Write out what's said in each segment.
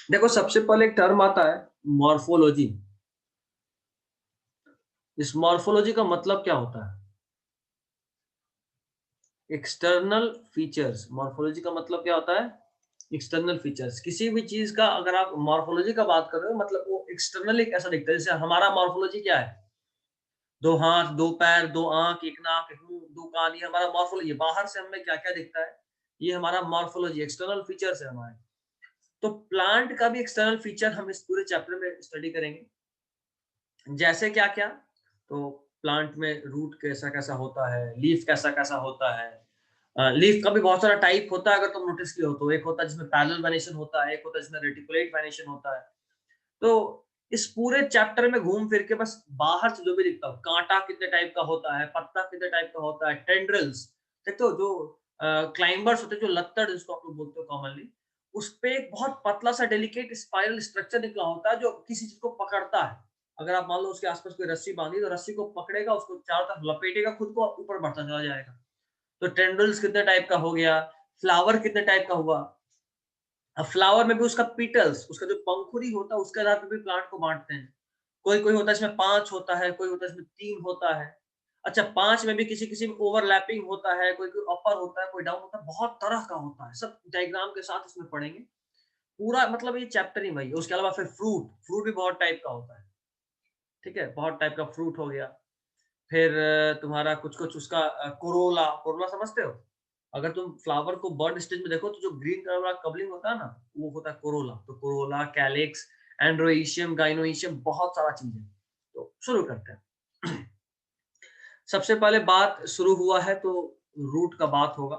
देखो सबसे पहले एक टर्म आता है मॉर्फोलॉजी। इस मॉर्फोलॉजी का मतलब क्या होता है? External features. मॉर्फोलॉजी का मतलब क्या होता है? External features. किसी भी चीज का अगर आप मॉर्फोलॉजी का बात कर रहे हो मतलब वो एक्सटर्नली कैसा दिखता है। जैसे हमारा मॉर्फोलॉजी क्या है? दो हाथ, दो पैर, दो आंख, एक नाक, एक मुंह, दो कान, ये हमारा मॉर्फोलॉजी। बाहर से हमें क्या क्या दिखता है, ये हमारा मॉर्फोलॉजी, एक्सटर्नल फीचर्स है हमारे। तो प्लांट का भी एक्सटर्नल फीचर हम इस पूरे चैप्टर में स्टडी करेंगे। जैसे क्या क्या? तो प्लांट में रूट कैसा कैसा होता है, लीफ कैसा कैसा होता है। लीफ का भी बहुत सारा टाइप होता है, अगर तुम नोटिस किए हो तो। एक होता है जिसमें पैरेलल वेनेशन होता है, एक होता है जिसमें रेटिकुलेट वेनेशन होता है। तो इस पूरे चैप्टर में घूम फिर के बस बाहर से जो भी दिखता हो, कांटा कितने टाइप का होता है, पत्ता कितने टाइप का होता है, टेंड्रिल्स देखते हो, जो क्लाइंबर्स होते हैं, जो लत्तड़ जिसको आप लोग बोलते हो कॉमनली, उस पे एक बहुत पतला सा डेलिकेट स्पाइरल स्ट्रक्चर निकला होता है जो किसी चीज को पकड़ता है। अगर आप मान लो उसके आसपास कोई रस्सी बांधी तो रस्सी को पकड़ेगा, उसको चारों तरफ लपेटेगा, खुद को ऊपर बढ़ता चला जाएगा। तो टेंड्रिल्स कितने टाइप का हो गया, फ्लावर कितने टाइप का हुआ। अब फ्लावर में भी उसका पीटल्स, उसका जो पंखुड़ी होता है उसके आधार पर भी प्लांट को बांटते हैं। कोई कोई होता है इसमें 5 होता है, कोई होता है इसमें 3 होता है। अच्छा 5 में भी किसी किसी में ओवरलैपिंग होता है, कोई कोई अपर होता है, कोई डाउन होता है, बहुत तरह का होता है। सब डायग्राम के साथ इसमें पढ़ेंगे पूरा, मतलब ये चैप्टर ही वही है। उसके अलावा फिर फ्रूट, फ्रूट भी बहुत टाइप का होता है। ठीक है, बहुत टाइप का फ्रूट हो गया। फिर तुम्हारा कुछ कुछ उसका कोरोला, कोरोला समझते हो? अगर तुम फ्लावर को बर्ड स्टेज में देखो तो जो ग्रीन कलर वाला कवरिंग होता है ना, वो होता है कोरोला। तो कोरोला, कैलिक्स, एंड्रोइशियम, गाइनोइशियम, बहुत सारा चीज है। तो शुरू करते हैं। सबसे पहले बात शुरू हुआ है तो रूट का बात होगा।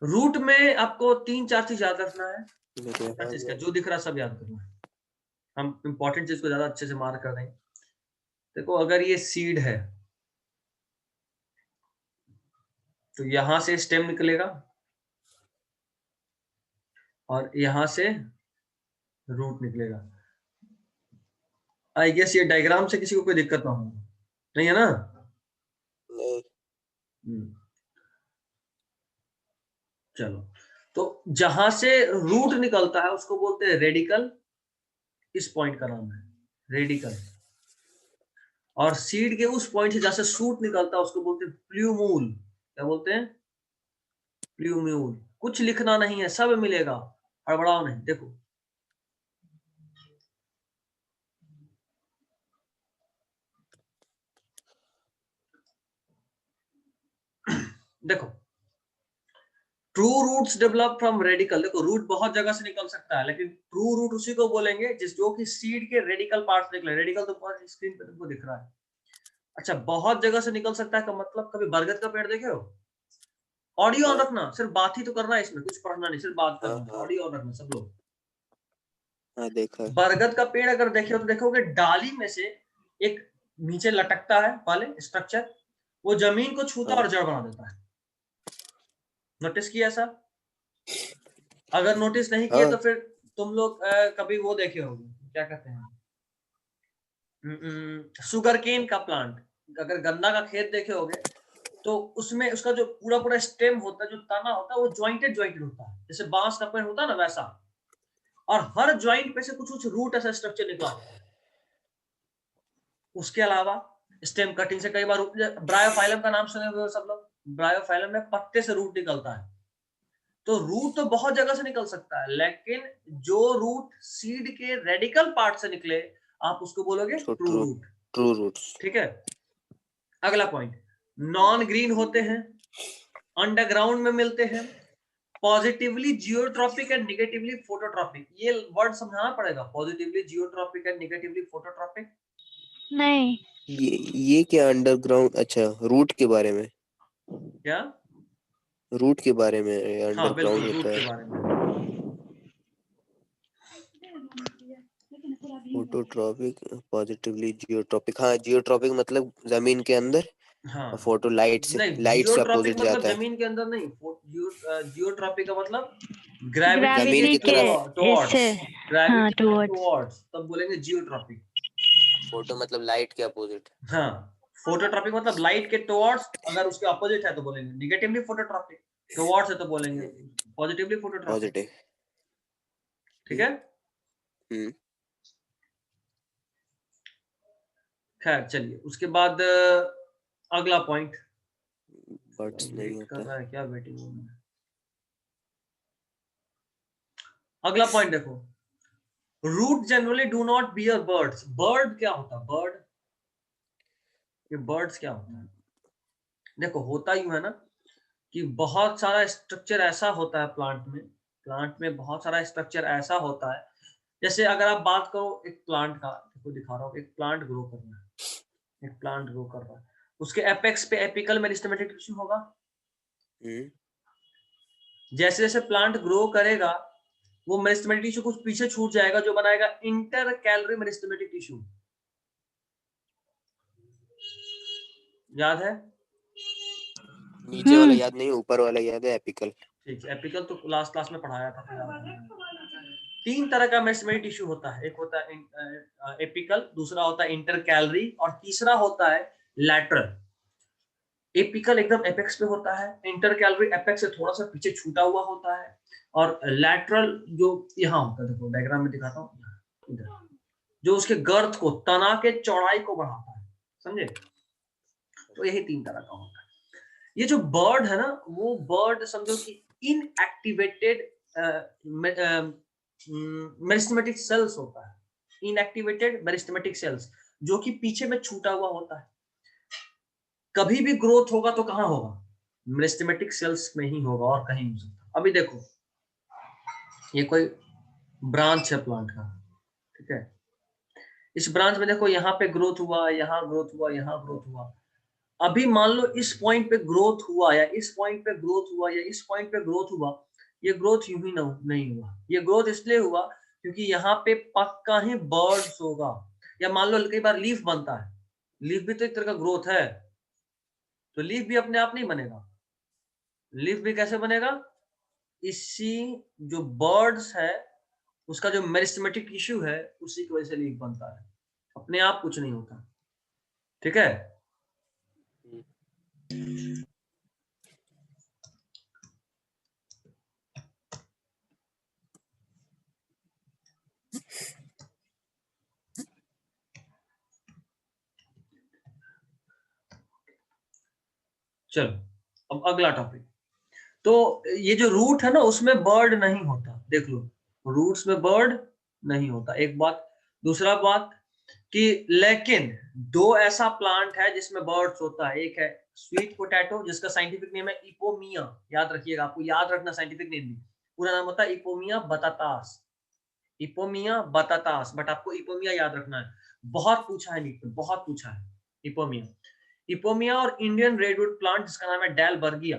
रूट में आपको 3-4 चीज याद रखना है। क्या चीज का? जो दिख रहा है सब याद करना है। हम इंपॉर्टेंट चीज को ज्यादा अच्छे से मार्क कर देंगे। देखो अगर ये सीड है तो यहां से स्टेम निकलेगा और यहां से रूट निकलेगा। आई गेस ये डायग्राम से किसी को कोई दिक्कत ना हो, नहीं है ना? नहीं। हम्म, चलो। तो जहां से रूट निकलता है उसको बोलते हैं रेडिकल। इस पॉइंट का नाम है रेडिकल। और सीड के उस पॉइंट से जहां से शूट निकलता है उसको बोलते हैं प्ल्यूमूल। क्या बोलते हैं? प्ल्यूम्यूल। कुछ लिखना नहीं है, सब मिलेगा, हड़बड़ाओ नहीं। देखो देखो, true roots develop from radical. देखो रूट बहुत जगह से निकल सकता है, लेकिन ट्रू रूट उसी को बोलेंगे जिस जो कि सीड के रेडिकल पार्ट से निकले। रेडिकल तो स्क्रीन पे तुमको दिख रहा है। अच्छा बहुत जगह से निकल सकता है का मतलब, कभी बरगद का पेड़ देखे हो? ऑडियो ऑन हाँ रखना, सिर्फ बात ही तो करना है, इसमें कुछ पढ़ना नहीं, सिर्फ बात हाँ करना है। हाँ ऑडियो ऑन रखना सब लोग। हाँ, देखा है। बरगद का पेड़ अगर देखे हो तो देखोगे डाली में से एक नीचे लटकता है वाले स्ट्रक्चर, वो जमीन को छूता हाँ और जड़ बना देता है। नोटिस किया ऐसा? अगर नोटिस नहीं किया हाँ तो फिर तुम लोग कभी वो देखे होंगे, क्या कहते हैं, शुगर केन का प्लांट। अगर गन्ना का खेत देखे होगे तो उसमें उसका जो पूरा पूरा स्टेम होता है, जो तना होता है, वो ज्वाइंटेड ज्वाइंटेड होता है, जैसे बांस का पेड़ होता है ना वैसा। और हर ज्वाइंट पे से कुछ कुछ रूट ऐसा स्ट्रक्चर निकला होता है। उसके अलावा स्टेम कटिंग से कई बार ब्रायोफाइलम का नाम सुने हुए हो सब लोग? ब्रायोफाइलम में पत्ते से रूट निकलता है। तो रूट तो बहुत जगह से निकल सकता है, लेकिन जो रूट सीड के रेडिकल पार्ट से निकले आप उसको बोलोगे true true root. True roots. ठीक है, अगला पॉइंट, नॉन ग्रीन होते हैं, अंडरग्राउंड में मिलते हैं, positively geotropic and negatively phototropic. ये वर्ड समझाना पड़ेगा, positively geotropic and negatively phototropic. नहीं। ये क्या अंडरग्राउंड? अच्छा, रूट के बारे में। क्या? रूट के बारे में हाँ अंडरग्राउंड बिल्कुल, होता रूट के है। बारे में। Phototropic, positively geotropic. हाँ, जियोट्रॉपिक मतलब जमीन के अंदर, हाँ और फोटो नहीं, लाइट से जियोट्रॉपिक अपोजिट मतलब जाता है। जमीन के अंदर नहीं। जियोट्रॉपिक का मतलब ग्रेविटी जमीन के ग्रेविटी की के तरफ। इससे। टुवर्ड्स, हाँ ग्रेविटी के टुवर्ड्स। टुवर्ड्स, तब बोलेंगे जियोट्रॉपिक। फोटो मतलब लाइट के अपोजिट। हाँ, फोटोट्रॉपिक मतलब लाइट के टुवर्ड्स, अगर उसके अपोजिट है तो बोलेंगे निगेटिवली फोटोट्रॉपिक, टुवर्ड्स है तो बोलेंगे पॉजिटिवली फोटोट्रॉपिक, पॉजिटिव। ठीक है। खैर चलिए, उसके बाद अगला पॉइंट, बर्ड्स नहीं वेट कर होता। रहा है क्या वेटिंग में। अगला पॉइंट देखो, root generally do not bear birds. Bird क्या होता है, बर्ड, ये बर्ड्स क्या होता है, देखो होता यूं है ना कि बहुत सारा स्ट्रक्चर ऐसा होता है प्लांट में बहुत सारा स्ट्रक्चर ऐसा होता है। जैसे अगर आप बात करो एक प्लांट का, देखो दिखा रहा हूँ, एक प्लांट ग्रो कर रहा है, एक प्लांट ग्रो कर रहा है, उसके एपेक्स पे एपिकल मेरिस्टेमेटिक टिश्यू होगा। जैसे जैसे प्लांट ग्रो करेगा वो मेरिस्टेमेटिक टिश्यू कुछ पीछे छूट जाएगा, जो बनाएगा इंटर कैलोरी मेरिस्टेमेटिक टिश्यू। याद है? नीचे वाला याद नहीं, ऊपर वाला याद है, एपिकल। ठीक है, एपिकल तो लास्ट क्लास में पढ़ाया था। 3 तरह का मेरिस्टेमेटिक टिश्यू होता है, एक होता है एपिकल, दूसरा होता है इंटर कैलोरी, और तीसरा होता है लैटरल। एपिकल एकदम एपेक्स पे होता है, इंटर कैलोरी एपेक्स से थोड़ा सा पीछे छूटा हुआ होता है, और लैटरल जो यहाँ होता है, देखो डायग्राम में दिखाता हूँ, जो उसके गर्थ को, तना के चौड़ाई को बढ़ाता है, समझे। तो यही 3 तरह का होता है। ये जो बर्ड है ना, वो बर्ड समझो कि इनएक्टिवेटेड मेरिस्टेमेटिक सेल्स होता है, इनएक्टिवेटेड मेरिस्टेमेटिक सेल्स, जो कि पीछे में छूटा हुआ होता है। कभी भी ग्रोथ होगा तो कहां होगा, मेरिस्टेमेटिक सेल्स में ही होगा, और कहीं नहीं हो सकता। अभी देखो ये कोई ब्रांच है प्लांट का, ठीक है, इस ब्रांच में देखो यहाँ पे ग्रोथ हुआ, यहाँ ग्रोथ हुआ, यहाँ ग्रोथ हुआ। अभी मान लो इस पॉइंट पे ग्रोथ हुआ, या इस पॉइंट पे ग्रोथ हुआ, या इस पॉइंट पे ग्रोथ हुआ, ये ग्रोथ यूं ही नहीं हुआ। ये ग्रोथ इसलिए हुआ क्योंकि यहाँ पे पक्का ही बर्ड्स होगा। या मान लो कई बार लीफ बनता है, लीफ भी तो एक तरह का ग्रोथ है, तो लीफ भी अपने आप नहीं बनेगा। लीफ भी कैसे बनेगा, इसी जो बर्ड्स है उसका जो मेरिस्टेमेटिक टिश्यू है उसी की वजह से लीफ बनता है, अपने आप कुछ नहीं होता, ठीक है। चलो अब अगला टॉपिक, तो ये जो रूट है ना उसमें बर्ड नहीं होता, देख लो रूट्स में बर्ड नहीं होता, एक बात। दूसरा बात कि लेकिन 2 ऐसा प्लांट है जिसमें बर्ड्स होता है, एक है स्वीट पोटैटो जिसका साइंटिफिक नेम है इपोमिया, याद रखिएगा, आपको याद रखना साइंटिफिक नेम भी, पूरा नाम होता है Ipomoea batatas, Ipomoea batatas, but आपको इपोमिया याद रखना है, बहुत पूछा है नीट में, बहुत पूछा है इपोमिया। इपोमिया और इंडियन रेडवुड प्लांट जिसका नाम है डेलबर्गिया,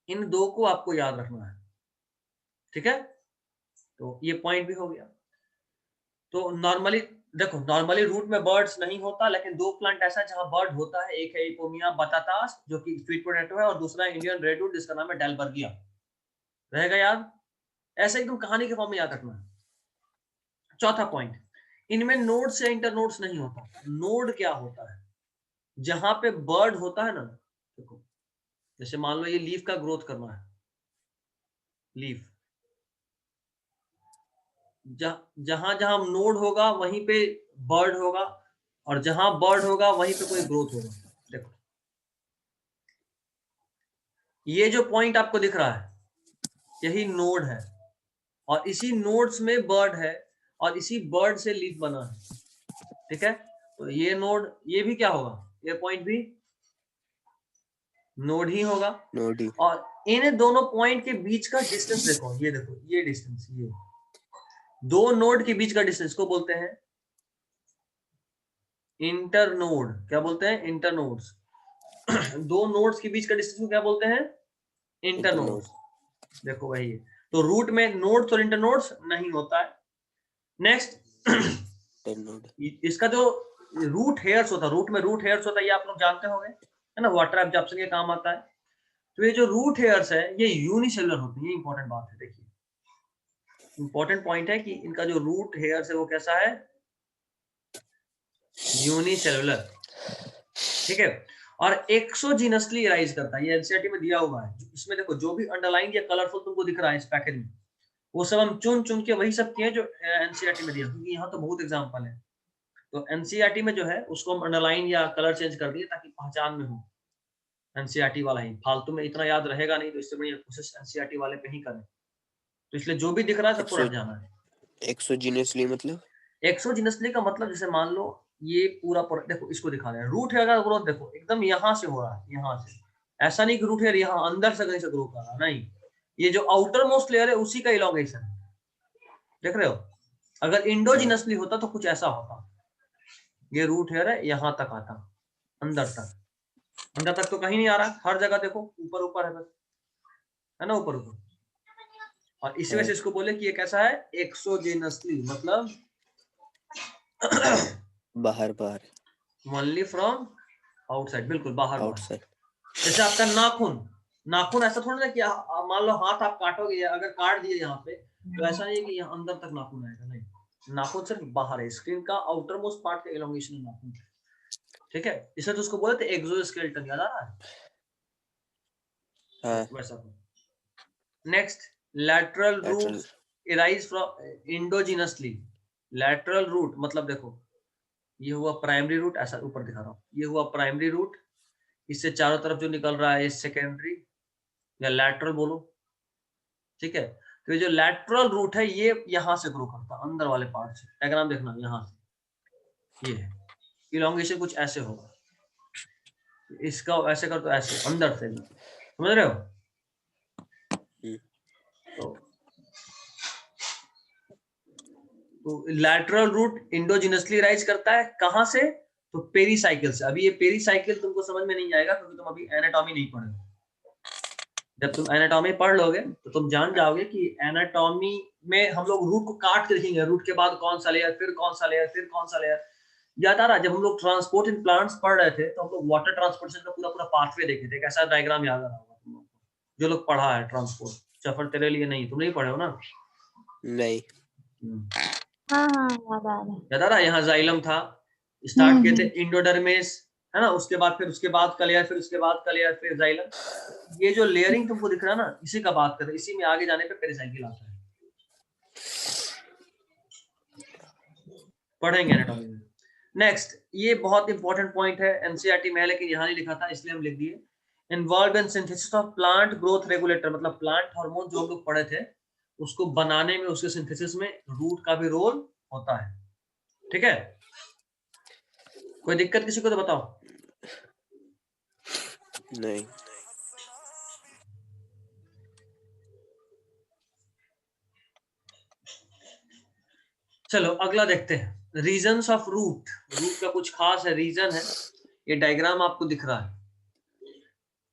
इन 2 को आपको याद रखना है, ठीक है। तो ये पॉइंट भी हो गया। तो नॉर्मली देखो, नॉर्मली रूट में बर्ड्स नहीं होता, लेकिन 2 प्लांट ऐसा जहां बर्ड होता है, एक है इपोमिया बटाटास जो कि स्वीट पोटैटो है, और दूसरा इंडियन रेडवुड जिसका नाम है डेलबर्गिया। रहेगा याद, ऐसे एकदम कहानी के फॉर्म में याद रखना है। चौथा पॉइंट, इनमें नोड्स या इंटरनोड्स नहीं होता। नोड क्या होता है, जहां पे बर्ड होता है ना, देखो जैसे मान लो ये लीफ का ग्रोथ करना है, लीफ, जहां जहां नोड होगा वहीं पे बर्ड होगा, और जहां बर्ड होगा वहीं पे कोई ग्रोथ होगा। देखो ये जो पॉइंट आपको दिख रहा है यही नोड है, और इसी नोड्स में बर्ड है, और इसी बर्ड से लीफ बना है, ठीक है। तो ये नोड, ये भी क्या होगा, ये पॉइंट भी नोड ही होगा। नोडी। और इन दोनों पॉइंट के बीच का डिस्टेंस देखो, ये देखो ये डिस्टेंस, ये 2 नोड के बीच का डिस्टेंस को बोलते हैं इंटरनोड। क्या बोलते हैं, इंटरनोड्स। 2 नोड्स के बीच का डिस्टेंस को क्या बोलते हैं, इंटरनोड। इंटरनोड्स। देखो वही है, तो रूट में नोड्स और इंटरनोड्स नहीं होता है। Next internode. इसका जो रूट हेयर्स होता है, रूट में रूट हेयर्स होता है, ये आप लोग जानते होंगे, है ना, वाटर एब्जॉर्प्शन के काम आता है। तो ये जो रूट हेयर्स है ये यूनिसेलुलर होते हैं, ये इंपॉर्टेंट बात है, देखिए इंपॉर्टेंट पॉइंट है कि इनका जो रूट हेयर्स है वो कैसा है, यूनिसेलुलर, ठीक है। और एक्सोजीनसली राइज करता है। ये एनसीईआरटी में दिया हुआ है। इसमें देखो जो भी अंडरलाइन या कलरफुल तुमको दिख रहा है इस पैकेज में, वो सब हम चुन चुन के वही सब किए जो एनसीईआरटी में दिया, क्योंकि यहाँ तो बहुत एग्जाम्पल है। तो एनसीईआरटी में जो है उसको हम अंडरलाइन या कलर चेंज कर दिए ताकि पहचान में हो एनसीईआरटी वाला ही, फालतू में इतना याद रहेगा नहीं, तो इससे बढ़िया कोशिश एनसीईआरटी वाले पे ही करें। तो इसलिए जो भी दिख रहा है सबको रट जाना है। एक्सोजीनियसली मतलब एक्सोजीनसली का मतलब जैसे मान लो ये पूरा देखो इसको दिखा रहे हैं, रूट हेयर का ग्रोथ देखो एकदम यहाँ से हो रहा है, यहाँ से। ऐसा नहीं कि रूट हेयर यहाँ अंदर से कहीं से ग्रो कर रहा, नहीं, ये जो आउटर मोस्ट लेयर है उसी का इलॉन्गेशन है, देख रहे हो। अगर इंडोजिनसली होता तो कुछ ऐसा होता, ये रूट हेयर है यहाँ तक आता, अंदर तक। अंदर तक तो कहीं नहीं आ रहा, हर जगह देखो ऊपर ऊपर है बस, है ना, ऊपर ऊपर। और इसी वजह से इसको बोले कि ये कैसा है, एक्सोजेनसली, मतलब बाहर बाहर, ओनली फ्रॉम आउटसाइड, बिल्कुल बाहर आउटसाइड। जैसे आपका नाखून, नाखून ऐसा थोड़ा ना कि मान लो हाथ आप काटोगे, अगर काट दिए यहाँ पे, तो ऐसा नहीं है कि यहाँ अंदर तक नाखून आएगा, नहीं, नाखून सिर्फ बाहर है, स्किन का आउटर मोस्ट पार्ट का एलोंगेशन है नाखून, ठीक है। इसे तो उसको बोले थे एक्सोस्केलेटन, याद आ रहा है? हाँ। वैसा। Next, lateral roots arise from endogenously. Lateral root मतलब देखो ये हुआ प्राइमरी रूट, ऐसा ऊपर दिखा रहा हूँ, ये हुआ प्राइमरी रूट, इससे चारों तरफ जो निकल रहा है ये सेकेंडरी या लैटरल बोलो, ठीक है। तो ये जो लैटरल रूट है ये यहाँ से ग्रो करता है, अंदर वाले पार्ट से। डायग्राम देखना, यहाँ से ये है, इलोंगेशन कुछ ऐसे होगा, इसका ऐसे कर तो ऐसे अंदर से, समझ रहे हो। तो लैटरल रूट इंडोजिनसली राइज करता है, कहां से, तो पेरीसाइकिल से। अभी ये पेरीसाइकिल तुमको समझ में नहीं आएगा क्योंकि तुम अभी एनाटॉमी नहीं पढ़े। जब तुम एनाटॉमी पढ़ लोगे तो तुम जान जाओगे कि एनाटॉमी में हम लोग रूट को काट के देखेंगे, रूट के बाद कौन सा लेयर, फिर कौन सा लेयर, फिर कौन सा लेयर। याद आ रहा, जब हम लोग ट्रांसपोर्ट इन प्लांट्स पढ़ रहे थे तो हम लोग वाटर ट्रांसपोर्टेशन का पूरा पूरा पाथवे देखे थे। कैसा डायग्राम याद आ रहा होगा तुम लोग को, जो लोग पढ़ा है ट्रांसपोर्ट। सफर तेरे लिए नहीं, तुम नहीं पढ़े हो ना? नहीं। हाँ हाँ याद आ रहा है। याद आ रहा, यहाँ जाइलम था, स्टार्ट किए थे इंडोडर्मिस, है ना, उसके बाद फिर उसके बाद का लेयर, फिर उसके बाद का लेयर, फिर जाइलम। ये जो लेयरिंग तुमको दिख रहा है ना, इसी का बात कर रहे हैं, इसी में आगे जाने पे पेरिसाइकिल आता है, पढ़ेंगे एनाटॉमी में। नेक्स्ट, ये बहुत इंपॉर्टेंट पॉइंट है, एनसीईआरटी में है लेकिन यहाँ नहीं लिखा था इसलिए हम लिख दिए। Involve in synthesis of plant growth regulator, मतलब प्लांट हार्मोन जो हम लोग पढ़े थे उसको बनाने में, उसके सिंथेसिस में रूट का भी रोल होता है, ठीक है। कोई दिक्कत किसी को तो बताओ। नहीं। चलो अगला देखते हैं, रीजन्स ऑफ रूट। रूट का कुछ खास है, रीजन है, ये डायग्राम आपको दिख रहा है।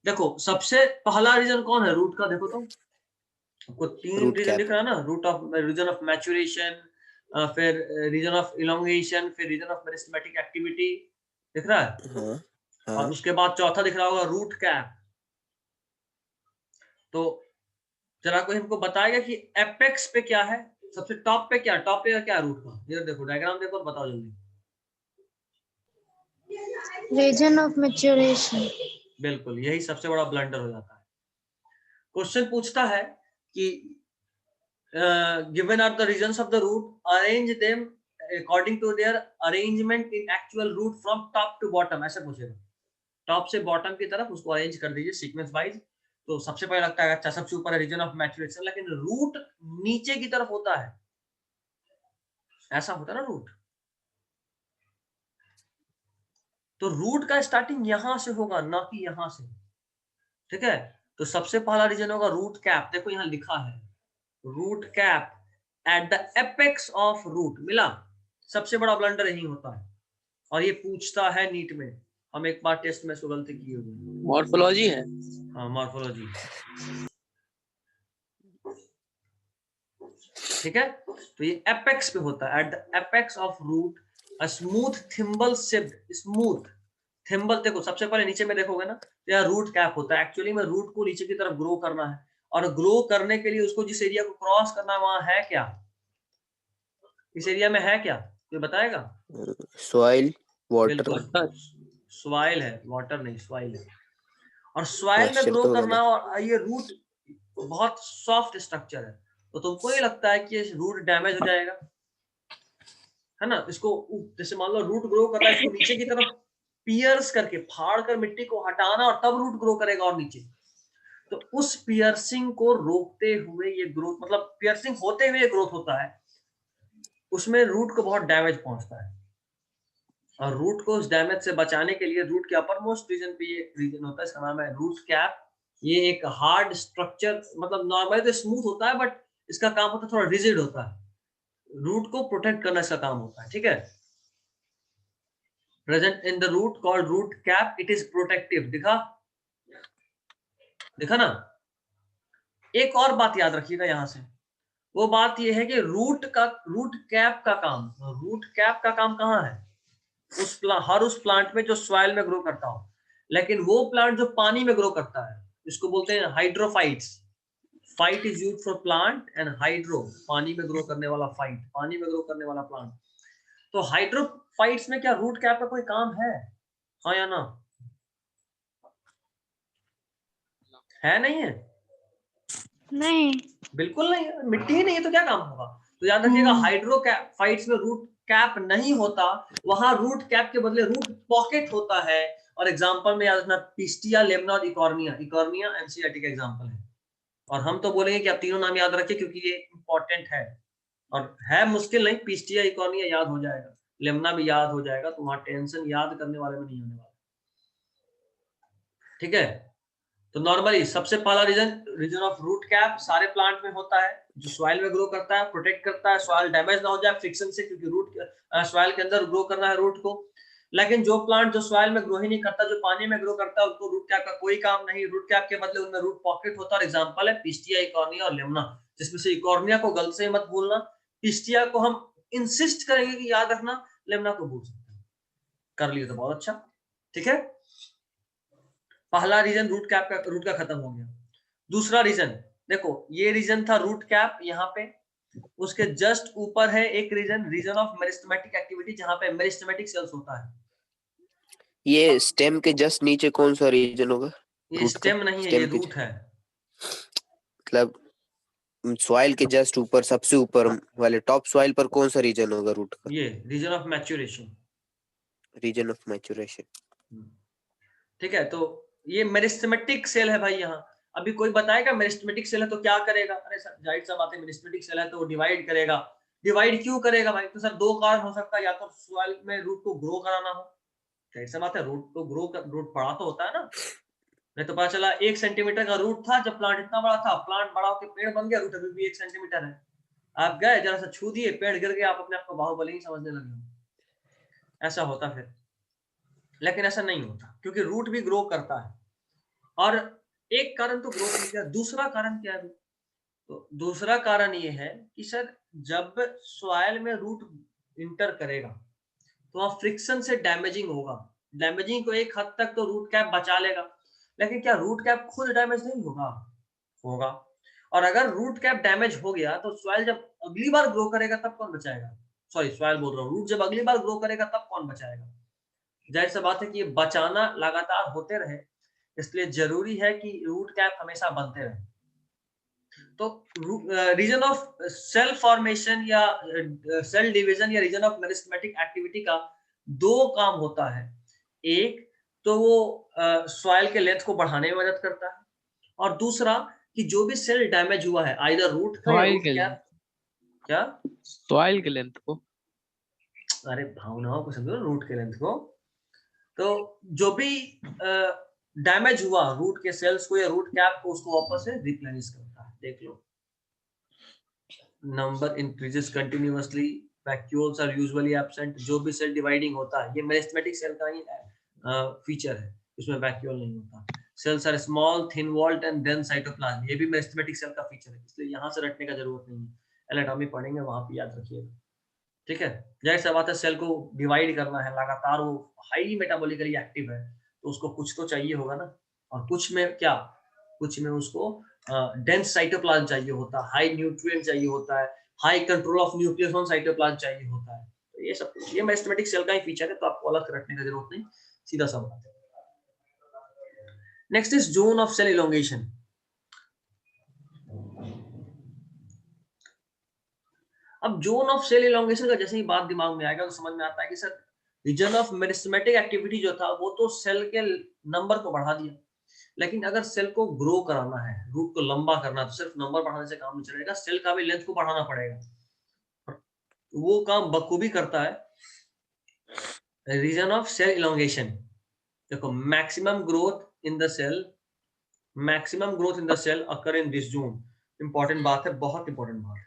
देखो सबसे पहला रीजन कौन है रूट का, देखो तो आपको तीन रीजन दिख रहा है ना, root of, region of maturation, फिर रीजन ऑफ इलोंगेशन, फिर रीजन ऑफ मेरिस्टेमेटिक एक्टिविटी, दिख रहा है। हाँ, हाँ। और उसके बाद चौथा दिख रहा होगा रूट कैप। तो जरा कोई हमको बताएगा कि एपेक्स पे क्या है, सबसे टॉप पे क्या, टॉप पे क्या रूट का, ये देखो डायग्राम देखो, बताओ जल्दी। Region of maturation. बिल्कुल, यही सबसे बड़ा ब्लंडर हो जाता है। क्वेश्चन पूछता है कि given are the regions of the root, arrange them according to their arrangement in actual root from top to bottom, ऐसे पूछेगा। टॉप से बॉटम की तरफ उसको अरेंज कर दीजिए सीक्वेंस वाइज। तो सबसे पहले लगता है अच्छा सबसे ऊपर है रीजन ऑफ मैच्योरेशन, लेकिन रूट नीचे की तरफ होता है, ऐसा होता है ना रूट। तो रूट का स्टार्टिंग यहां से होगा, ना कि यहां से, ठीक है। तो सबसे पहला रीजन होगा रूट कैप, देखो यहां लिखा है root cap at the apex of root, मिला। सबसे बड़ा ब्लंडर यही होता है, और ये पूछता है नीट में। हम एक बार टेस्ट में इसको गलती की होगी, मॉर्फोलॉजी है। हाँ मॉर्फोलॉजी, ठीक है। तो ये एपेक्स पे होता है, at the apex of root a smooth thimble shift, smooth thimble, देखो सबसे पहले नीचे में देखोगे ना तो यहाँ रूट कैप होता है। एक्चुअली में रूट को नीचे की तरफ ग्रो करना है, और ग्रो करने के लिए उसको जिस एरिया को क्रॉस करना है वहां है क्या, इस एरिया में है क्या, ये बताएगा। Soil, water. बिल्कुल, सॉइल है, वाटर नहीं, सॉइल है। और सॉइल में मॉइस्चर ग्रो तो होगा करना, ना। और ये रूट बहुत सॉफ्ट स्ट्रक्चर है, तो तुमको ये लगता है कि रूट डैमेज हो जाएगा, है ना? इसको जैसे मान लो रूट ग्रो कर रहा है, इसको नीचे की तरफ पियर्स करके फाड़ कर मिट्टी को हटाना और तब रूट ग्रो करेगा और नीचे, तो उस पियर्सिंग को रोकते हुए ये ग्रोथ, मतलब पियर्सिंग होते हुए ग्रोथ होता है, उसमें रूट को बहुत डैमेज पहुंचता है। और रूट को उस डैमेज से बचाने के लिए रूट के अपर मोस्ट रीजन पे ये रीजन होता है, इसका नाम है रूट कैप। ये एक हार्ड स्ट्रक्चर, मतलब नॉर्मली तो स्मूथ होता है, बट इसका काम होता है थोड़ा रिजिड होता है, रूट को प्रोटेक्ट करना इसका काम होता है, ठीक है। Present in the root called root cap, it is protective. दिखा दिखा ना। एक और बात याद रखिएगा यहां से, वो बात ये है कि रूट कैप का काम, रूट कैप का काम कहाँ है? हर उस प्लांट में जो सॉइल में ग्रो करता हो, लेकिन वो प्लांट जो पानी में ग्रो करता है, इसको बोलते हैं hydrophytes. Fight is used for plant and hydro, पानी में ग्रो करने वाला फाइट, पानी में ग्रो करने वाला प्लांट। तो हाइड्रोफाइट्स में क्या रूट कैप का कोई काम है? हाँ या ना? है नहीं है? नहीं। बिल्कुल नहीं है, मिट्टी ही नहीं है तो क्या काम होगा? तो याद रखिएगा, हाइड्रोफाइट्स में रूट कैप नहीं होता, वहां रूट कैप के बदले रूट पॉकेट होता है। और एग्जांपल में याद रखना, पिस्टिया, लेमना और इकॉर्निया। इकॉर्निया एनसीईआरटी का एग्जांपल है। और हम तो बोलेंगे कि आप तीनों नाम याद रखिए क्योंकि ये इंपॉर्टेंट है, और है मुश्किल नहीं, पिस्टिया इकॉर्निया याद हो जाएगा, लेमना भी याद हो जाएगा, तो वहां टेंशन याद करने वाले में नहीं होने वाला, ठीक है। तो नॉर्मली सबसे पहला रीजन ऑफ रूट कैप सारे प्लांट में होता है, जो सॉइल में ग्रो करता है, प्रोटेक्ट करता है, सॉइल डैमेज ना हो जाए फ्रिक्शन से, क्योंकि रूट सॉइल के अंदर ग्रो करना है रूट को। लेकिन जो प्लांट जो सॉइल में ग्रो ही नहीं करता, जो पानी में ग्रो करता है, उनको रूट कैप का कोई काम नहीं। रूट कैप के बदले उनमें रूट पॉकेट होता है, और एग्जांपल है पिस्टिया, इकॉर्निया और लेमना, जिसमें से इकॉर्निया को गलत से मत भूलना, पिस्टिया को हम इंसिस्ट करेंगे कि याद रखना, लेमना को भूल सकते हैं। कर लिए तो बहुत अच्छा, ठीक है। पहला रीजन रूट का खत्म हो गया। दूसरा रीजन देखो, ये रीजन था रूट कैप, यहाँ पे उसके जस्ट ऊपर है एक रीजन ऑफ मेरिस्टेमेटिक एक्टिविटी, जहां पे मेरिस्टेमेटिक सेल्स होता है। ये स्टेम के जस्ट नीचे कौन सा रीजन होगा? ये स्टेम नहीं है, ये रूट है। मतलब सॉइल के जस्ट ऊपर, सबसे ऊपर वाले टॉप सॉइल पर कौन सा रीजन होगा रूट का? ये region of maturation, region of maturation. ठीक है। तो ये मेरिस्टेमेटिक सेल है भाई। यहाँ अभी कोई बताएगा मेरिस्टेमेटिक सेल है तो क्या करेगा? अरे सर जाहिर सा बात है, मेरिस्टेमेटिक सेल है तो डिवाइड करेगा। डिवाइड क्यों करेगा भाई? तो सर दो कारण हो सकता है, या तो सॉइल में रूट को ग्रो कराना हो, जाहिर सा बात है, रूट तो रूट बड़ा तो होता है ना, नहीं तो पता चला 1 सेंटीमीटर का रूट था जब प्लांट इतना बड़ा था, प्लांट बड़ा होकर पेड़ बन गया, रूट अभी भी 1 सेंटीमीटर है। आप गए जरा सा छू दिए, पेड़ गिर गया, आप अपने आप को बाहुबली ही समझने लगे, ऐसा होता फिर। लेकिन ऐसा नहीं होता, क्योंकि रूट भी ग्रो करता है। और एक कारण तो ग्रोथ हो गया, दूसरा कारण क्या है? तो दूसरा कारण ये है कि सर जब सॉइल में रूट इंटर करेगा तो वहां फ्रिक्शन से डैमेजिंग होगा। डैमेजिंग को एक हद तक तो रूट कैप बचा लेगा, लेकिन क्या रूट कैप खुद डैमेज नहीं होगा? होगा। और अगर रूट कैप डैमेज हो गया तो सॉइल जब अगली बार ग्रो करेगा तब कौन बचाएगा? सॉरी, सॉइल बोल रहा हूँ, रूट जब अगली बार ग्रो करेगा तब कौन बचाएगा? जाहिर सी बात है कि ये बचाना लगातार होते रहे, इसलिए जरूरी है कि रूट कैप हमेशा बनते रहे। तो रीजन ऑफ सेल फॉर्मेशन या सेल डिवीजन या रीजन ऑफ मेरिस्टेमेटिक एक्टिविटी का दो काम होता है। एक तो वो सॉइल के लेंथ को बढ़ाने में मदद करता है, और दूसरा कि जो भी सेल डैमेज हुआ है, आइदर रूट का या सॉइल रूट के क्या लेंथ, क्या सॉइल के लेंथ को, अरे भावनाओं को समझो, रूट के लेंथ को। तो जो भी डैमेज हुआ रूट के सेल्स को या रूट कैप को, उसको वापस से रिप्लेनिश करता है। देख लो, number increases continuously, vacuoles are usually absent. जो भी सेल डिवाइडिंग होता है, ये मेरिस्टेमेटिक सेल का ही फीचर है, इसमें वैक्यूल नहीं होता। Cells are small, thin walled and dense cytoplasm, ये भी मेरिस्टेमेटिक सेल का फीचर है, इसलिए यहां से रटने का जरूरत नहीं है, एनाटॉमी पढ़ेंगे वहां पे याद रखिएगा, ठीक है। जाहिर सा बात है, सेल को डिवाइड करना है लगातार, वो हाईली मेटाबॉलिकली एक्टिव है, तो उसको कुछ तो चाहिए होगा ना, और कुछ में क्या, कुछ में उसको डेंस साइटोप्लाज्म चाहिए होता है, हाई न्यूट्रिएंट चाहिए होता है, high control of nucleus on cytoplasm चाहिए होता है। तो ये सब ये मेरिस्टेमेटिक सेल का ही फीचर है, तो आपको अलग से रखने का जरूरत नहीं, सीधा सा बात है। Next is zone of cell elongation. अब जोन ऑफ सेल इलोंगेशन का जैसे ही बात दिमाग में आएगा तो समझ में आता है कि sir region of meristematic activity जो था वो तो सेल के नंबर को बढ़ा दिया, लेकिन अगर सेल को ग्रो कराना है, रूट को लंबा करना है, तो सिर्फ नंबर बढ़ाने से काम नहीं चलेगा, सेल का भी लेंथ को बढ़ाना पड़ेगा। वो काम बखूबी करता है रीजन ऑफ सेल इलोंगेशन। देखो maximum growth in the cell, maximum growth in the cell occur in this zone. Important बात है, बहुत इंपॉर्टेंट बात है।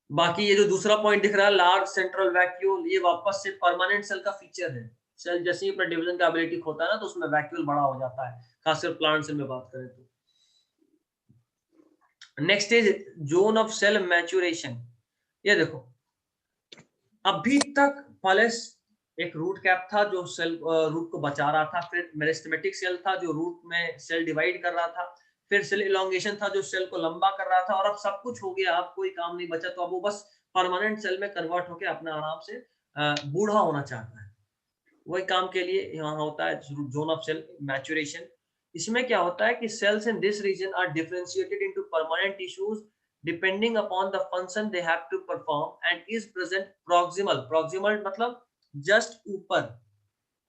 बाकी ये जो दूसरा पॉइंट दिख रहा है लार्ज सेंट्रल वैक्यूल, ये वापस से परमानेंट सेल का फीचर है। सेल जैसे ही अपना डिवीजन का एबिलिटी होता है ना, तो उसमें वैक्यूल बड़ा हो जाता है, खासकर प्लांट सेल में बात करें तो। Next is zone of cell maturation. ये देखो अभी तक पहले एक रूट कैप था जो सेल रूट को बचा रहा था, फिर मेरिस्टेमेटिक सेल था जो रूट में सेल डिवाइड कर रहा था, फिर सेल इलोंगेशन था जो सेल को लंबा कर रहा था, और अब सब कुछ हो गया, अब कोई काम नहीं बचा, तो अब वो बस परमानेंट सेल में कन्वर्ट होकर अपना आराम से बूढ़ा होना चाहता है। वही काम के लिए यहाँ होता है जोन ऑफ सेल मैच्योरेशन। इसमें क्या होता है कि cells in this region are differentiated into permanent tissues depending upon the function they have to perform and is present proximal. Proximal मतलब जस्ट ऊपर,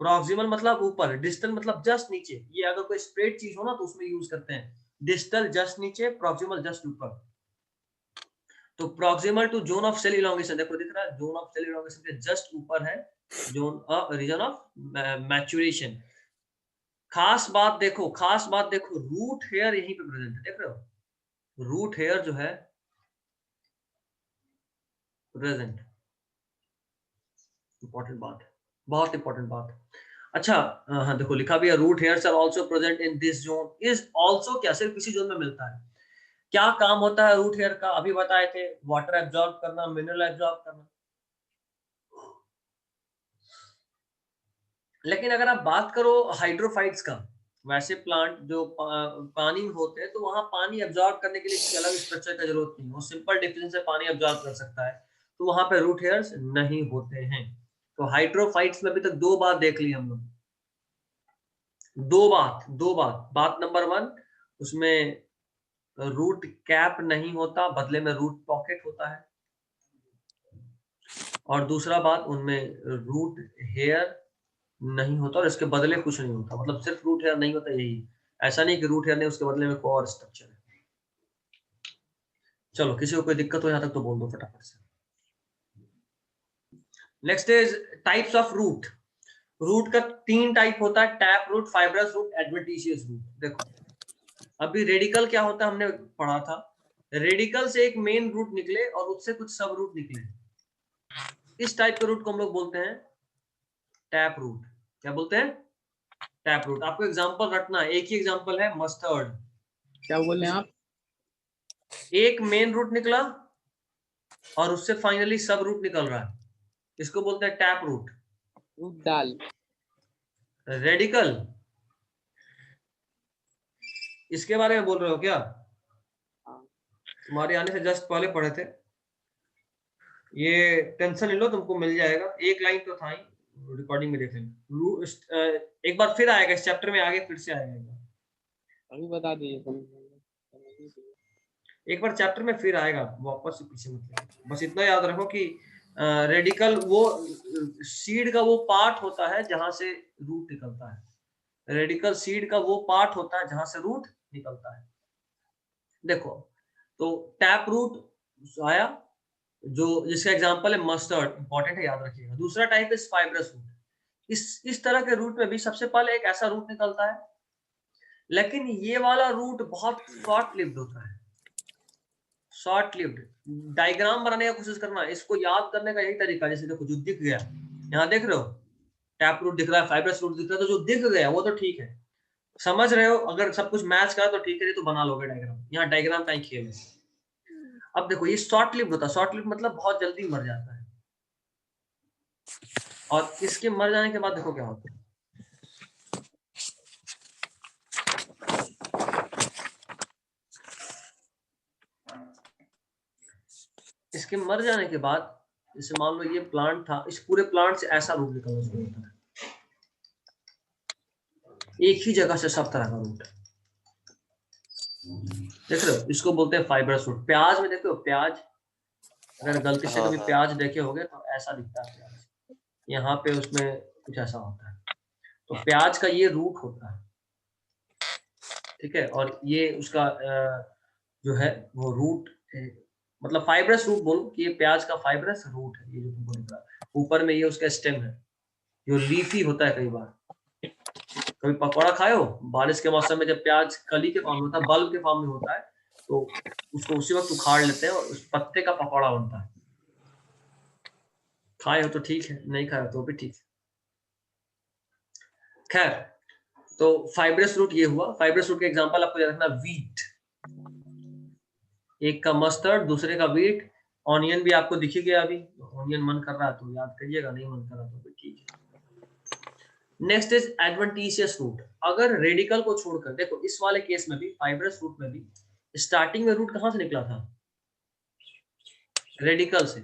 प्रॉक्सिमल मतलब ऊपर, डिस्टल मतलब जस्ट नीचे। ये अगर कोई स्ट्रेट चीज हो ना तो उसमें यूज करते हैं, डिस्टल जस्ट नीचे, प्रॉक्सिमल जस्ट ऊपर। तो proximal to zone of cell elongation, देखो दिख रहा है जोन ऑफ सेल इलोंगेशन के जस्ट ऊपर है जोन रीजन ऑफ मैच्योरेशन। खास बात देखो, खास बात देखो, रूट हेयर यहीं पे प्रेजेंट है, देख रहे हो रूट हेयर जो है प्रेजेंट। इंपॉर्टेंट बात है, बहुत इंपॉर्टेंट बात। अच्छा हाँ देखो लिखा भी है root hairs are also present in this zone. Is also क्या सिर्फ किसी जोन में मिलता है? क्या काम होता है रूट हेयर का? अभी बताए थे, वाटर एब्जॉर्ब करना, मिनरल एब्जॉर्ब करना। लेकिन अगर आप बात करो हाइड्रोफाइट्स का, वैसे प्लांट जो पानी में होते हैं तो वहां पानी एब्जॉर्ब करने के लिए किसी अलग स्ट्रक्चर की जरूरत नहीं है, वो सिंपल डिफिशन से पानी एब्जॉर्ब कर सकता है, तो वहां पे रूट हेयर्स नहीं होते हैं। तो हाइड्रोफाइट्स में अभी तक दो बात देख ली हम लोग, दो बात। बात नंबर 1, उसमें रूट कैप नहीं होता, बदले में रूट पॉकेट होता है। और दूसरा बात, उनमें रूट हेयर नहीं होता और इसके बदले कुछ नहीं होता, मतलब सिर्फ रूट हेयर नहीं होता, यही। ऐसा नहीं कि रूट हेयर नहीं, उसके बदले में कोई और स्ट्रक्चर है। चलो किसी को कोई दिक्कत हो यहाँ तक तो बोल दो फटाफट से। Next is types of root. Root का 3 टाइप होता है, tap root, fibrous root, adventitious root. देखो अभी रेडिकल क्या होता है हमने पढ़ा था, रेडिकल से एक मेन रूट निकले और उससे कुछ सब रूट निकले, इस टाइप के रूट को हम लोग बोलते हैं टैप रूट। क्या बोलते हैं? Tap root. आपको एग्जांपल रखना है, एक ही एग्जांपल है मस्टर्ड। क्या बोले आप? एक मेन रूट निकला और उससे फाइनली सब रूट निकल रहा है, इसको बोलते हैं टैप रूट। रूट डाल। रेडिकल, इसके बारे में बोल रहे हो क्या? तुम्हारे आने से जस्ट पहले पढ़े थे ये, टेंशन नहीं लो, तुमको मिल जाएगा, एक लाइन तो था ही, रिकॉर्डिंग में देख लेना। एक बार फिर आएगा इस चैप्टर में, आगे फिर से आएगा एक बार, अभी बता दीजिए। एक बार चैप्टर में फिर आएगा, वापस से पीछे मत। बस इतना याद रखो कि रेडिकल वो सीड का वो पार्ट होता है जहां से रूट निकलता है, रेडिकल सीड का वो पार्ट होता है जहां से रूट निकलता है। देखो तो टैप रूट आया, जो जिसका एग्जांपल है मस्टर्ड, इंपॉर्टेंट है याद रखिएगा। दूसरा टाइप है फाइब्रस रूट। इस तरह के रूट में भी सबसे पहले एक ऐसा रूट निकलता है, लेकिन ये वाला रूट बहुत शॉर्ट लिव्ड होता है, शॉर्ट लिव्ड। डायग्राम बनाने का कोशिश करना, इसको याद करने का यही तरीका। जैसे देखो जो दिख गया, यहाँ देख रहे हो टैप रूट दिख रहा है, फाइब्रस रूट दिख रहा है, तो जो दिख गया वो तो ठीक है, समझ रहे हो, अगर सब कुछ मैच करा तो ठीक है, नहीं तो बना लोगे डायग्राम। यहाँ डायग्राम का ही खेल है। अब देखो ये शॉर्ट लिव्ड होता है, शॉर्ट लिव्ड मतलब बहुत जल्दी मर जाता है, और इसके मर जाने के बाद देखो क्या होता है। इसके मर जाने के बाद जैसे मान लो ये प्लांट था, इस पूरे प्लांट से ऐसा रूट निकलना शुरू होता है, एक ही जगह से सब तरह का रूट। देख रहे हो, इसको बोलते हैं फाइबरस रूट। प्याज में देखो, प्याज अगर गलती से हाँ, कभी हाँ। प्याज देखे होगे तो ऐसा दिखता है प्याज, यहाँ पे उसमें कुछ ऐसा होता है, तो प्याज का ये रूट होता है, ठीक है। और ये उसका जो है वो रूट, मतलब फाइब्रस रूट बोलो कि ये प्याज का फाइब्रस रूट है, ये जो तुमको दिख रहा है ऊपर में, ये उसका स्टेम है जो लीफी होता है। कई बार कभी पकौड़ा खाए हो, बारिश के मौसम में जब प्याज कली के फॉर्म में होता है, बल्ब के फॉर्म में होता है, तो उसको उसी वक्त उखाड़ लेते हैं और उस पत्ते का पकौड़ा बनता है। खाए हो तो ठीक है, नहीं खाए हो तो भी ठीक है। खैर, तो फाइब्रस रूट ये हुआ। फाइब्रस रूट का एग्जांपल आपको याद रखना, वीट, एक का मस्टर्ड, दूसरे का वीट। ऑनियन भी आपको दिख ही गया अभी, ऑनियन मन कर रहा है तो याद करिएगा, नहीं मन कर रहा तो भी ठीक है। Next is adventitious root. अगर रेडिकल को छोड़कर, देखो इस वाले केस में भी, फाइब्रस रूट में भी, स्टार्टिंग में रूट कहां से निकला था? रेडिकल से।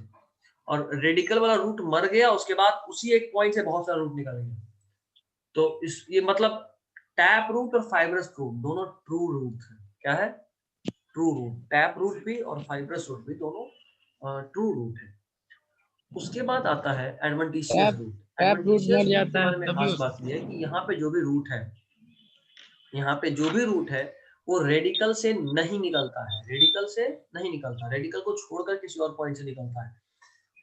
और रेडिकल वाला रूट मर गया, उसके बाद उसी एक पॉइंट से बहुत सारा रूट निकल गया। तो इस ये मतलब टैप रूट और फाइब्रस रूट दोनों ट्रू रूट है। क्या है? True root. टैप रूट भी और फाइब्रस रूट भी दोनों ट्रू रूट है। उसके बाद आता है adventitious root. Tap root adventitious मर रूट के जाता है बारे में तभी खास बात यह है कि यहाँ पे जो भी रूट है, यहाँ पे जो भी रूट है वो रेडिकल से नहीं निकलता है, रेडिकल से नहीं निकलता, रेडिकल को छोड़कर किसी और पॉइंट से निकलता है।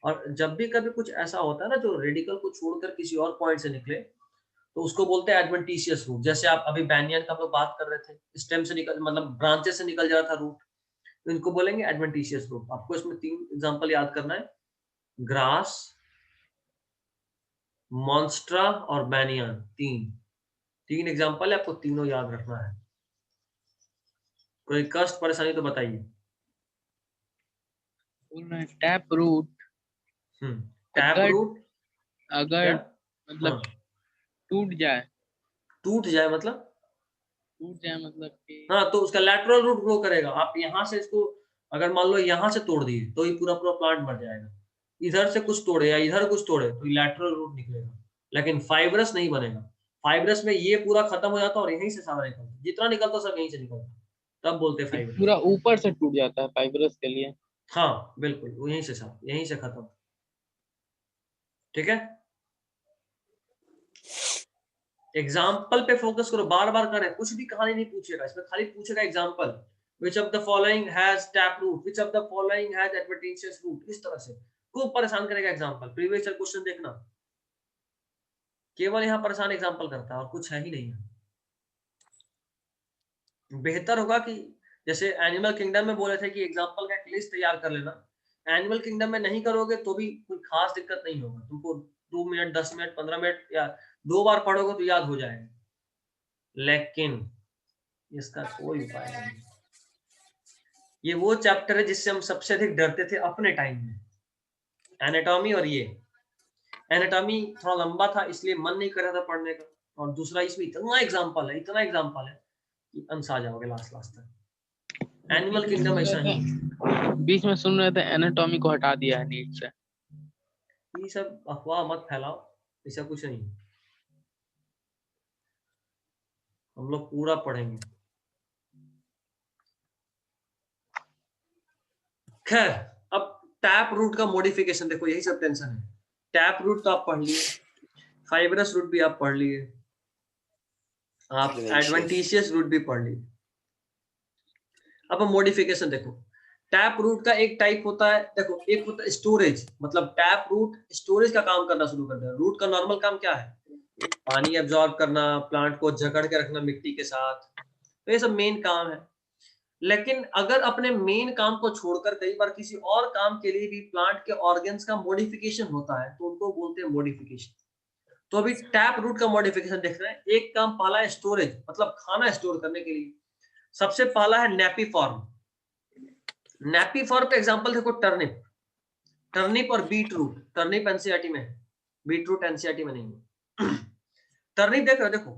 और जब भी कभी कुछ ऐसा होता है ना जो रेडिकल को छोड़कर किसी और पॉइंट से निकले, तो उसको बोलते हैं एडवेंटिशियस रूट। जैसे आप अभी बैंनियन का हम लोग बात कर रहे थे, स्टेम से निकल, मतलब ब्रांचेस से निकल जा रहा था रूट, तो इनको बोलेंगे एडवेंटिशियस रूट। आपको इसमें 3 एग्जांपल याद करना है, ग्रास, मॉन्स्ट्रा और बैनियन। तीन एग्जांपल है, आपको तीनों याद रखना है। कोई कष्ट परेशानी तो बताइए। टैप रूट टैप अगर रूट अगर क्या? मतलब हाँ, टूट जाए टूट जाए मतलब? कि हाँ, तो उसका लैटरल रूट ग्रो करेगा। आप यहाँ से इसको अगर मान लो यहाँ से तोड़ दिए तो ये पूरा पूरा प्लांट मर जाएगा। इधर से कुछ तोड़े या इधर कुछ तोड़े तो लैटरल रूट निकलेगा, लेकिन फाइब्रस नहीं बनेगा। फाइब्रस में ये पूरा खत्म हो जाता और यहीं से सारा निकलता, जितना निकलता सब यहीं से निकलता, तब बोलते फाइब्रस। पूरा ऊपर से टूट जाता है फाइब्रस के लिए। हाँ बिल्कुल, वो यहीं से सब, यहीं से खत्म। ठीक है, एग्जाम्पल पे फोकस करो, बार बार करें, कुछ भी कहानी नहीं पूछेगा इसमें, खाली पूछेगा example. Which of the following has tap root, which of the following has adventitious root, इस तरह से खूब परेशान करेगा एग्जाम्पल। प्रीवियस ईयर क्वेश्चन देखना, केवल यहाँ परेशान एग्जाम्पल करता है और कुछ है ही नहीं है। बेहतर होगा कि जैसे एनिमल किंगडम में बोले थे कि एग्जाम्पल का एक लिस्ट तैयार कर लेना, एनिमल किंगडम में नहीं करोगे तो भी कोई खास दिक्कत नहीं होगा तुमको। 2 मिनट, 10 मिनट, 15 मिनट या 2 बार पढ़ोगे तो याद हो जाएगा, लेकिन इसका कोई उपाय नहीं। ये वो चैप्टर है जिससे हम सबसे अधिक डरते थे अपने टाइम में, एनाटॉमी। और ये एनाटॉमी थोड़ा लंबा था इसलिए मन नहीं कर रहा था पढ़ने का, और दूसरा इसमें इतना एग्जाम्पल है, इतना एग्जाम्पल है कि अंस आ जाओगे लास्ट लास्ट तक। एनिमल किंगडम ऐसा ही है। बीच में सुन रहे थे एनाटॉमी को हटा दिया है नीट से। ये सब अफवाह मत फैलाओ, ऐसा कुछ नहीं, हम लोग पूरा पढ़ेंगे। खैर, अब टैप रूट का मॉडिफिकेशन देखो, यही सब टेंशन है। टैप रूट तो आप पढ़ लिए, फाइब्रस रूट भी आप पढ़ लिए, आप एडवेंटिशियस रूट भी पढ़ लिए। अब मॉडिफिकेशन देखो, टैप रूट का एक टाइप होता है, देखो एक होता है स्टोरेज, मतलब टैप रूट स्टोरेज का काम करना शुरू कर देगा। रूट का नॉर्मल काम क्या है? पानी एब्जॉर्ब करना, प्लांट को जकड़ के रखना मिट्टी के साथ, तो ये सब मेन काम है। लेकिन अगर अपने मेन काम को छोड़कर कई बार किसी और काम के लिए भी प्लांट के ऑर्गन्स का मॉडिफिकेशन होता है तो उनको बोलते हैं मॉडिफिकेशन। तो अभी टैप रूट का मॉडिफिकेशन देख रहे हैं। एक काम पहला है स्टोरेज, मतलब खाना स्टोर करने के लिए। सबसे पहला है नैपी फॉर्म। नैपी फॉर्म का एग्जांपल देखो, टर्निप, टर्निप और बीट रूट। टर्निप एनसीईआरटी में है, बीट रूट एनसीईआरटी में नहीं है। टर्निप देख रहे हो, देखो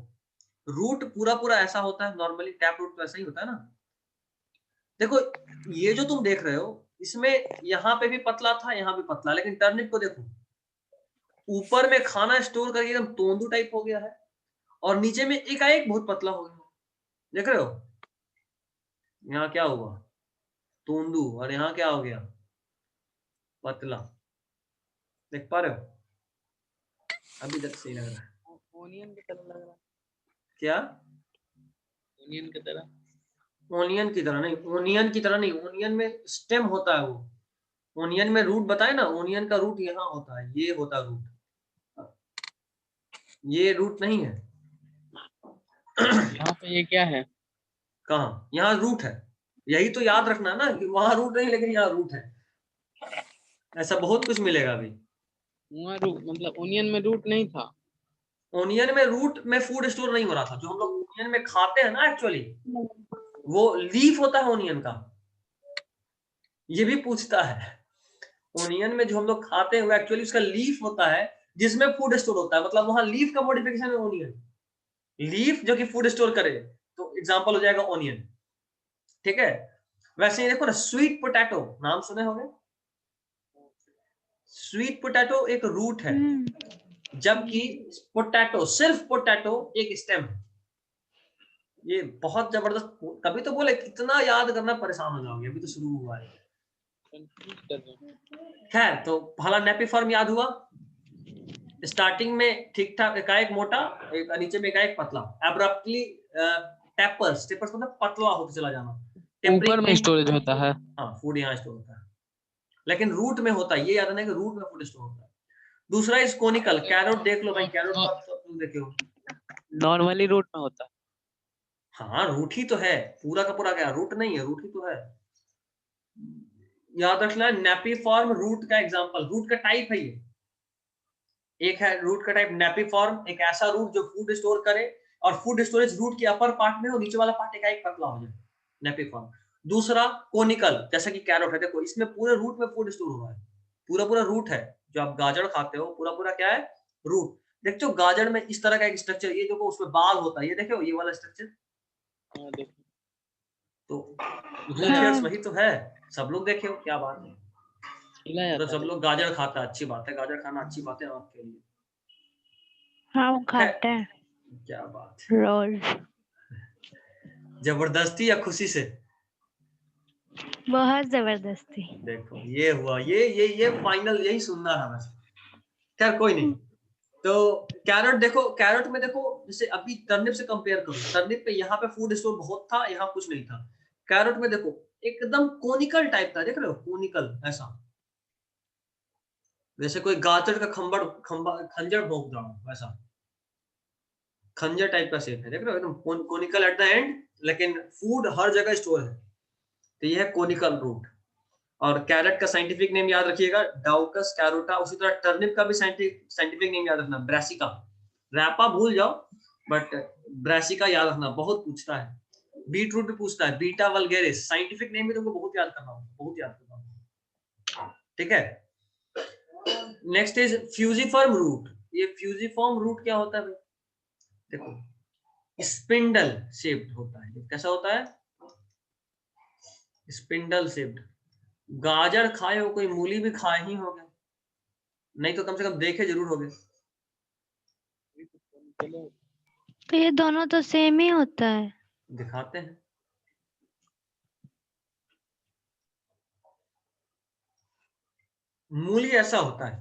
रूट पूरा पूरा ऐसा होता है, नॉर्मली टैप रूट तो ऐसा ही होता है ना। देखो ये जो तुम देख रहे हो इसमें यहाँ पे भी पतला था, यहाँ भी पतला, लेकिन टर्निप को देखो ऊपर में खाना स्टोर करके एकदम तोंदू टाइप हो गया है, और नीचे में एकाएक बहुत पतला हो गया। देख रहे हो यहाँ क्या हुआ, तोंदू, और यहाँ क्या हो गया, पतला। देख पा रहे हो? अभी तक सही लग रहा है ओनियन की तरह लग रहा है। क्या? ओनियन की तरह। ओनियन की तरह नहीं, ओनियन की तरह नहीं, ओनियन में स्टेम होता है वो, ओनियन में रूट बताए ना, ओनियन का रूट यहाँ होता है, ये होता है रूट, ये रूट नहीं है। यहाँ पे ये क्या है? कहाँ? यहाँ रूट है, यही तो याद रखना ना कि वहां रूट नहीं लेकिन यहाँ रूट है। ऐसा बहुत कुछ मिलेगा अभी। वहाँ रूट मतलब ओनियन में रूट नहीं था। ओनियन में रूट में फूड स्टोर नहीं हो रहा था, जो हम लोग ओनियन में खाते हैं ना एक्चुअली, वो लीफ होता है ओनियन का। ये भी पूछता है, ओनियन में जो हम लोग खाते हैं वो एक्चुअली उसका लीफ होता है जिसमें फूड स्टोर होता है, मतलब वहां लीफ का मॉडिफिकेशन है ओनियन, लीफ जो कि फूड स्टोर करे, तो एग्जांपल हो जाएगा ओनियन। ठीक है, वैसे ही देखो ना, स्वीट पोटैटो नाम सुने होंगे, स्वीट पोटैटो एक रूट है, जबकि पोटैटो, सिर्फ पोटैटो एक स्टेम है। ये बहुत जबरदस्त, कभी तो बोले कितना याद करना परेशान हो जाओगे, अभी तो शुरू हुआ है। कंफ्यूज कर रहे हैं। खैर, तो पहला नेपिफॉर्म याद हुआ, स्टार्टिंग में ठीक ठाक एकाएक मोटा, एक नीचे में एकाएक पतला, एब्रप्टली टेपर्स, टेपर्स मतलब पतला होकर चला जाना, ऊपर में स्टोरेज होता है। हाँ, फूड यहाँ स्टोर होता है, लेकिन रूट में होता है, ये याद रखना कि रूट में फूड स्टोर होता है। दूसरा इज कोनिकल, कैरोट देख लो भाई, कैरोट तो आप सब लोग देखे हो। नॉर्मली रूट में होता है। हाँ, रूट ही तो है, पूरा का पूरा क्या रूट नहीं है, रूट ही तो है। याद रखना है, नेपिफॉर्म रूट का एग्जांपल, रूट का टाइप है ये, एक है रूट का टाइप नेपिफॉर्म, एक ऐसा रूट जो फूड स्टोर करे और फूड स्टोरेज रूट के अपर पार्ट में हो, नीचे वाला पार्ट एक पतला हो जाए, नेपिफॉर्म। दूसरा कोनिकल, जैसा कि कैरोट है, देखो इसमें पूरे रूट में फूड स्टोर हुआ है, पूरा पूरा रूट है, जो आप गाजर खाते हो पूरा पूरा क्या है, रूट। देखते हो गाजर में इस तरह का एक स्ट्रक्चर, ये देखो उसमें बाल होता है, ये देखो ये वाला स्ट्रक्चर, हाँ, देखो। तो रूट हेयर्स वही तो है, सब लोग देखे हो, क्या बात है। खिला तो जाता सब है। लोग गाजर खाता है, अच्छी बात है, गाजर खाना अच्छी बात है आपके लिए। हाँ वो खाते हैं क्या बात है, रोज, जबरदस्ती या खुशी से? बहुत जबरदस्ती। देखो ये हुआ, ये फाइनल यही सुनना था बस। खैर कोई नहीं। तो कैरेट देखो, कैरेट में देखो, जैसे अभी टर्निप से कंपेयर करो, टर्निप पे यहाँ पे फूड स्टोर बहुत था, यहाँ कुछ नहीं था। कैरेट में देखो एकदम कोनिकल टाइप था, देख रहे हो, कोनिकल ऐसा, जैसे कोई गाजर का खंजर भोंक रहा हो वैसा, खंजर टाइप का शेप है, देख रहे हो, एकदम कोनिकल एट द एंड, लेकिन फूड हर जगह स्टोर है, तो ये है कोनिकल रूट। और कैरेट का साइंटिफिक नेम याद रखिएगा, डाउकस कैरोटा। उसी तरह टर्निप का भी साइंटिफिक नेम याद रखना, ब्रासिका। रैपा भूल जाओ, बट ब्रासिका याद रखना, बहुत पूछता है। बीट रूट भी पूछता है, बीटा वल्गेरिस, साइंटिफिक नेम भी तुमको बहुत याद करना होगा, बहुत याद करना होगा, ठीक है। Next is fusiform root. ये फ्यूजिफॉर्म रूट क्या होता है भाई, देखो स्पिंडल शेप्ड होता है, कैसा होता है, स्पिंडल शेप्ड। गाजर खाए हो, कोई मूली भी खाए ही होगे, नहीं तो कम से कम देखे जरूर होगे। तो ये दोनों तो सेम ही होता है। दिखाते हैं, मूली ऐसा होता है,